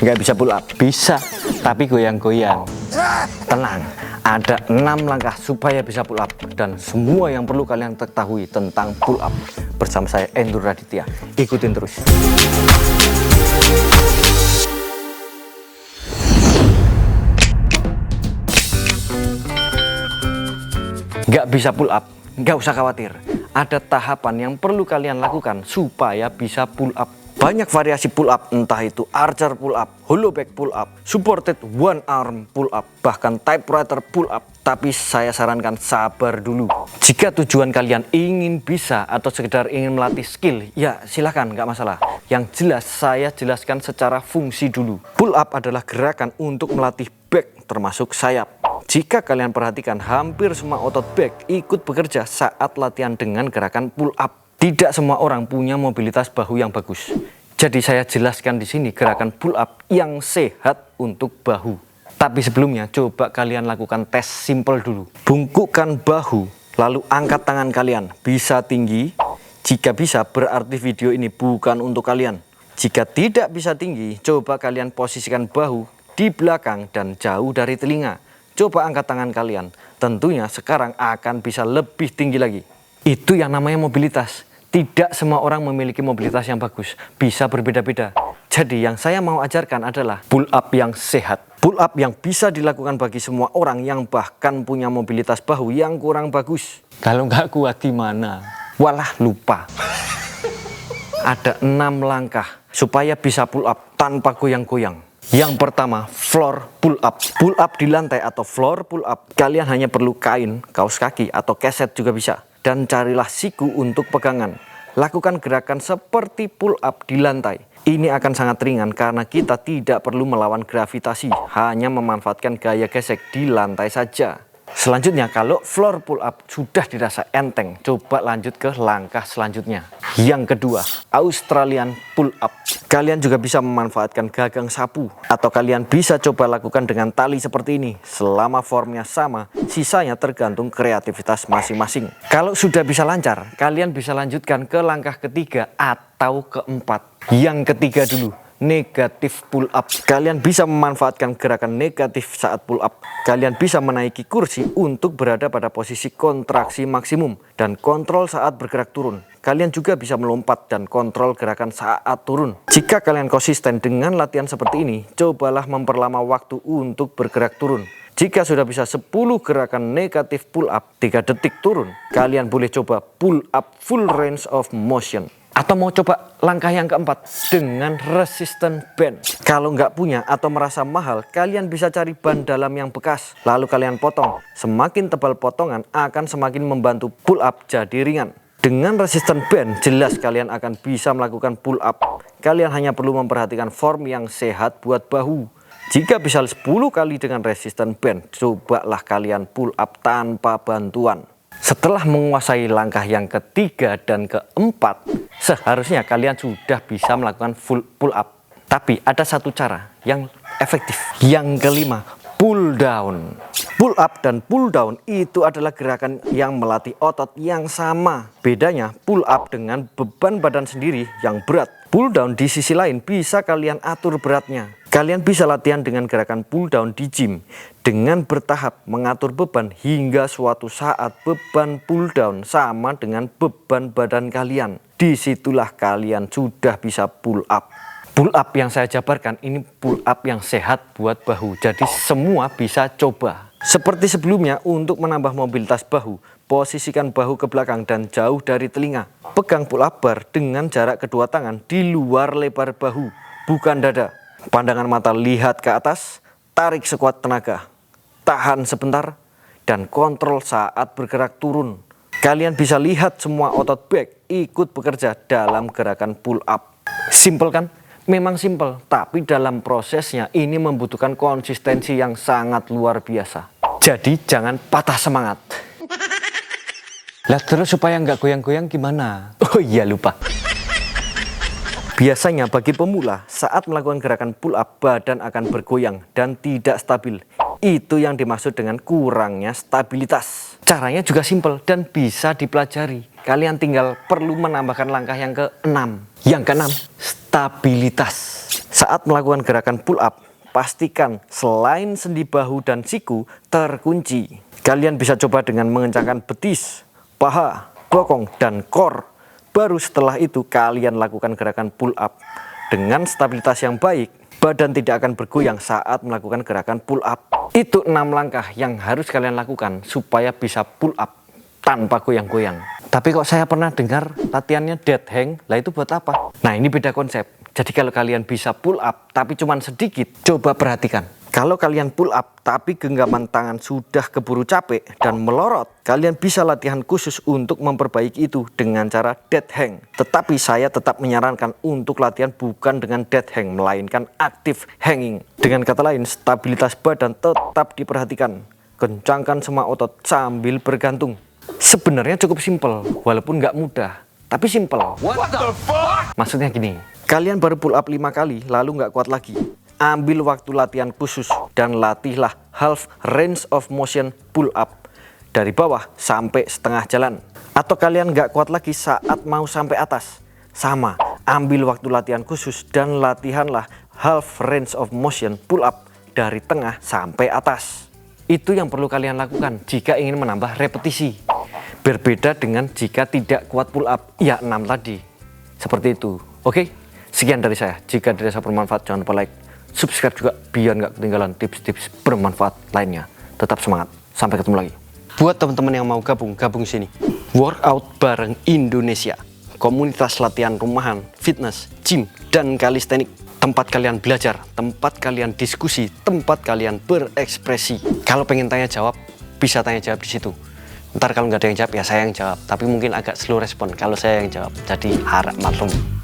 Nggak bisa pull up? Bisa, tapi goyang-goyang. Tenang, ada 6 langkah supaya bisa pull up. Dan semua yang perlu kalian ketahui tentang pull up. Bersama saya, Endro Raditya. Ikutin terus. Nggak bisa pull up? Nggak usah khawatir. Ada tahapan yang perlu kalian lakukan supaya bisa pull up. Banyak variasi pull up, entah itu archer pull up, hollow back pull up, supported one arm pull up, bahkan typewriter pull up. Tapi saya sarankan sabar dulu. Jika tujuan kalian ingin bisa atau sekedar ingin melatih skill, ya silahkan, nggak masalah. Yang jelas saya jelaskan secara fungsi dulu. Pull up adalah gerakan untuk melatih back termasuk sayap. Jika kalian perhatikan, hampir semua otot back ikut bekerja saat latihan dengan gerakan pull up. Tidak semua orang punya mobilitas bahu yang bagus. Jadi saya jelaskan di sini gerakan pull up yang sehat untuk bahu. Tapi sebelumnya coba kalian lakukan tes simple dulu. Bungkukkan bahu, lalu angkat tangan kalian. Bisa tinggi. Jika bisa, berarti video ini bukan untuk kalian. Jika tidak bisa tinggi, coba kalian posisikan bahu di belakang dan jauh dari telinga. Coba angkat tangan kalian. Tentunya sekarang akan bisa lebih tinggi lagi. Itu yang namanya mobilitas. Tidak semua orang memiliki mobilitas yang bagus, bisa berbeda-beda. Jadi yang saya mau ajarkan adalah pull up yang sehat. Pull up yang bisa dilakukan bagi semua orang yang bahkan punya mobilitas bahu yang kurang bagus. Kalau nggak kuat gimana? Walah lupa. Ada 6 langkah supaya bisa pull up tanpa goyang-goyang. Yang pertama, floor pull up. Pull up di lantai atau floor pull up. Kalian hanya perlu kain, kaos kaki, atau keset juga bisa. Dan carilah siku untuk pegangan. Lakukan gerakan seperti pull up di lantai. Ini akan sangat ringan karena kita tidak perlu melawan gravitasi, hanya memanfaatkan gaya gesek di lantai saja. Selanjutnya, kalau floor pull up sudah dirasa enteng, coba lanjut ke langkah selanjutnya. Yang kedua, Australian pull up. Kalian juga bisa memanfaatkan gagang sapu, atau kalian bisa coba lakukan dengan tali seperti ini. Selama formnya sama, sisanya tergantung kreativitas masing-masing. Kalau sudah bisa lancar, kalian bisa lanjutkan ke langkah ketiga atau keempat. Yang ketiga dulu, negatif pull up. Kalian bisa memanfaatkan gerakan negatif saat pull up. Kalian bisa menaiki kursi untuk berada pada posisi kontraksi maksimum dan kontrol saat bergerak turun. Kalian juga bisa melompat dan kontrol gerakan saat turun. Jika kalian konsisten dengan latihan seperti ini, cobalah memperlama waktu untuk bergerak turun. Jika sudah bisa 10 gerakan negatif pull up 3 detik turun, kalian boleh coba pull up full range of motion. Atau mau coba langkah yang keempat dengan resistance band. Kalau nggak punya atau merasa mahal, kalian bisa cari ban dalam yang bekas. Lalu kalian potong. Semakin tebal potongan akan semakin membantu pull up jadi ringan. Dengan resistance band, jelas kalian akan bisa melakukan pull up. Kalian hanya perlu memperhatikan form yang sehat buat bahu. Jika bisa 10 kali dengan resistance band, cobalah kalian pull up tanpa bantuan. Setelah menguasai langkah yang ketiga dan keempat, seharusnya kalian sudah bisa melakukan full pull up. Tapi ada satu cara yang efektif. Yang kelima, pull down. Pull up dan pull down itu adalah gerakan yang melatih otot yang sama. Bedanya pull up dengan beban badan sendiri yang berat. Pull down di sisi lain bisa kalian atur beratnya. Kalian bisa latihan dengan gerakan pull down di gym dengan bertahap mengatur beban hingga suatu saat beban pull down sama dengan beban badan kalian. Disitulah kalian sudah bisa pull up. Pull up yang saya jabarkan ini pull up yang sehat buat bahu. Jadi semua bisa coba. Seperti sebelumnya, untuk menambah mobilitas bahu, posisikan bahu ke belakang dan jauh dari telinga. Pegang pull up bar dengan jarak kedua tangan di luar lebar bahu, bukan dada. Pandangan mata lihat ke atas, tarik sekuat tenaga, tahan sebentar, dan kontrol saat bergerak turun. Kalian bisa lihat semua otot back ikut bekerja dalam gerakan pull up. Simple kan? Memang simple, tapi dalam prosesnya ini membutuhkan konsistensi yang sangat luar biasa. Jadi jangan patah semangat. Lah terus supaya nggak goyang-goyang gimana? Oh iya lupa. Biasanya bagi pemula, saat melakukan gerakan pull up, badan akan bergoyang dan tidak stabil. Itu yang dimaksud dengan kurangnya stabilitas. Caranya juga simpel dan bisa dipelajari. Kalian tinggal perlu menambahkan langkah yang ke-6. Yang ke-6, stabilitas. Saat melakukan gerakan pull up, pastikan selain sendi bahu dan siku terkunci. Kalian bisa coba dengan mengencangkan betis, paha, bokong, dan core. Baru setelah itu kalian lakukan gerakan pull up. Dengan stabilitas yang baik, badan tidak akan bergoyang saat melakukan gerakan pull up. Itu 6 langkah yang harus kalian lakukan supaya bisa pull up tanpa goyang-goyang. Tapi kok saya pernah dengar latihannya dead hang, lah itu buat apa? Nah, ini beda konsep. Jadi kalau kalian bisa pull up tapi cuman sedikit, coba perhatikan. Kalau kalian pull up tapi genggaman tangan sudah keburu capek dan melorot, kalian bisa latihan khusus untuk memperbaiki itu dengan cara dead hang. Tetapi saya tetap menyarankan untuk latihan bukan dengan dead hang, melainkan active hanging. Dengan kata lain, stabilitas badan tetap diperhatikan. Kencangkan semua otot sambil bergantung. Sebenarnya cukup simpel, walaupun nggak mudah, tapi simpel. What the fuck? Maksudnya gini, kalian baru pull up 5 kali, lalu nggak kuat lagi. Ambil waktu latihan khusus dan latihlah half range of motion pull up. Dari bawah sampai setengah jalan. Atau kalian nggak kuat lagi saat mau sampai atas. Sama, ambil waktu latihan khusus dan latihanlah half range of motion pull up dari tengah sampai atas. Itu yang perlu kalian lakukan jika ingin menambah repetisi. Berbeda dengan jika tidak kuat pull up, ya 6 tadi. Seperti itu. Oke, sekian dari saya. Jika dirasa bermanfaat, jangan lupa like, subscribe juga biar nggak ketinggalan tips-tips bermanfaat lainnya. Tetap semangat. Sampai ketemu lagi. Buat teman-teman yang mau gabung sini. Workout bareng Indonesia. Komunitas latihan rumahan, fitness, gym, dan kalistenik. Tempat kalian belajar, tempat kalian diskusi, tempat kalian berekspresi. Kalau pengen tanya jawab, bisa tanya jawab di situ. Ntar kalau nggak ada yang jawab, ya saya yang jawab. Tapi mungkin agak slow respon kalau saya yang jawab. Jadi harap maklum.